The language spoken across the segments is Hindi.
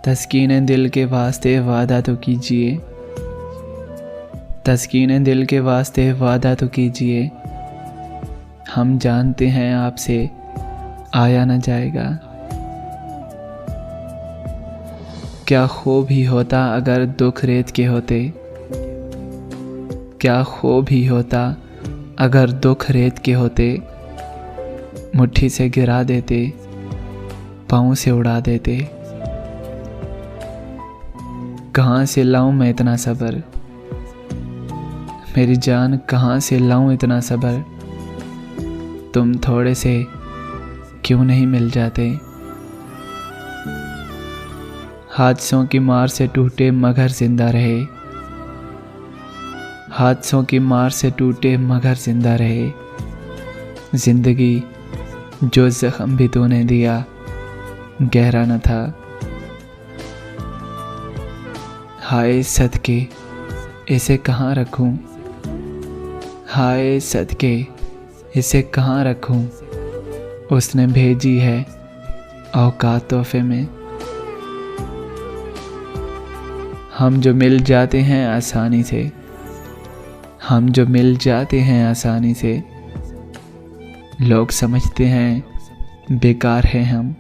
तस्कीन दिल के वास्ते वादा तो कीजिए, तस्कीन दिल के वास्ते वादा तो कीजिए। हम जानते हैं आपसे आया न जाएगा। क्या खूब ही होता अगर दुख रेत के होते, क्या खूब ही होता अगर दुख रेत के होते। मुट्ठी से गिरा देते, पाँव से उड़ा देते। कहाँ से लाऊं मैं इतना सब्र, मेरी जान कहाँ से लाऊं इतना सब्र। तुम थोड़े से क्यों नहीं मिल जाते। हादसों की मार से टूटे मगर जिंदा रहे, हादसों की मार से टूटे मगर जिंदा रहे। जिंदगी जो जख्म भी तूने दिया गहरा न था। हाय सदके इसे कहाँ रखूं, हाय सदके इसे कहाँ रखूं। उसने भेजी है औकात तोहफे में। हम जो मिल जाते हैं आसानी से, हम जो मिल जाते हैं आसानी से। लोग समझते हैं बेकार हैं हम।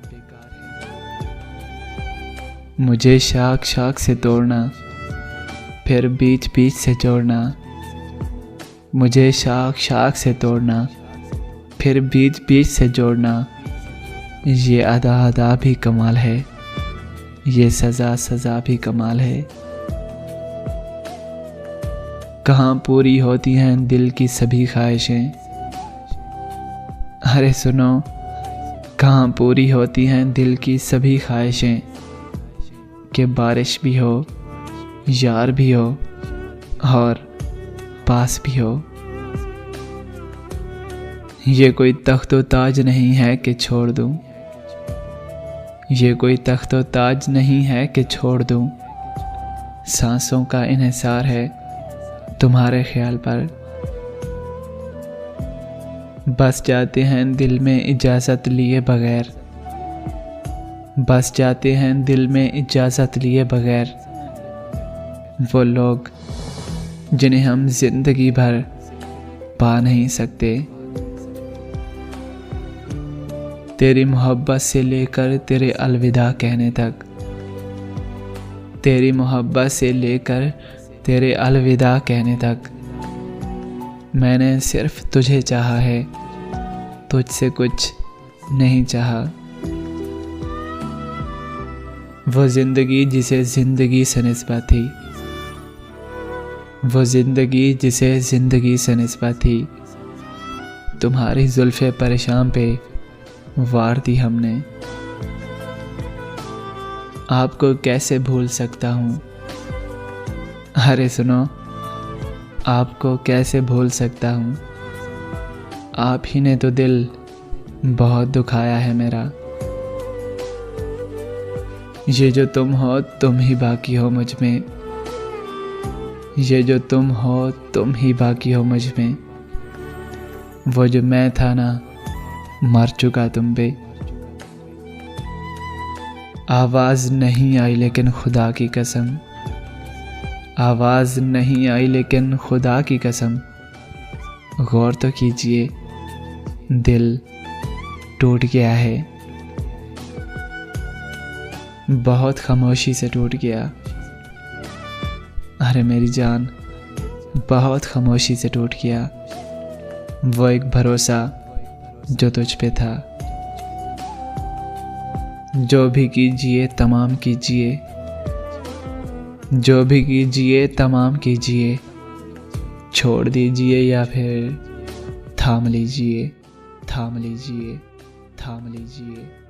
मुझे शाख शाख से तोड़ना, फिर बीच बीच से जोड़ना। मुझे शाख शाख से तोड़ना, फिर बीच बीच से जोड़ना। ये अदा अदा भी कमाल है, ये सज़ा सज़ा भी कमाल है। कहाँ पूरी होती हैं दिल की सभी ख्वाहिशें। अरे सुनो, कहाँ पूरी होती हैं दिल की सभी ख्वाहिशें। कि बारिश भी हो, यार भी हो और पास भी हो। ये कोई तख्तो ताज नहीं है कि छोड़ दूं, ये कोई तख्तो ताज नहीं है कि छोड़ दूं। सांसों का इन्हिसार है तुम्हारे ख्याल पर। बस जाते हैं दिल में इजाज़त लिए बगैर, बस जाते हैं दिल में इजाज़त लिए बगैर। वो लोग जिन्हें हम जिंदगी भर पा नहीं सकते। तेरी मोहब्बत से लेकर तेरे अलविदा कहने तक, तेरी मोहब्बत से लेकर तेरे अलविदा कहने तक। मैंने सिर्फ तुझे चाहा है, तुझसे कुछ नहीं चाहा। वो ज़िंदगी जिसे ज़िंदगी से निस्बत थी, वो ज़िंदगी जिसे ज़िंदगी से निस्बत थी। तुम्हारी जुल्फ़े परेशान पे वार दी हमने। आपको कैसे भूल सकता हूँ। अरे सुनो, आपको कैसे भूल सकता हूँ। आप ही ने तो दिल बहुत दुखाया है मेरा। ये जो तुम हो तुम ही बाकी हो मुझ में, ये जो तुम हो तुम ही बाकी हो मुझ में। वो जो मैं था ना मर चुका तुम पे। आवाज़ नहीं आई लेकिन खुदा की कसम, आवाज़ नहीं आई लेकिन खुदा की कसम। गौर तो कीजिए दिल टूट गया है, बहुत खामोशी से टूट गया। अरे मेरी जान बहुत खामोशी से टूट गया। वो एक भरोसा जो तुझ पे था। जो भी कीजिए तमाम कीजिए, जो भी कीजिए तमाम कीजिए। छोड़ दीजिए या फिर थाम लीजिए, थाम लीजिए, थाम लीजिए।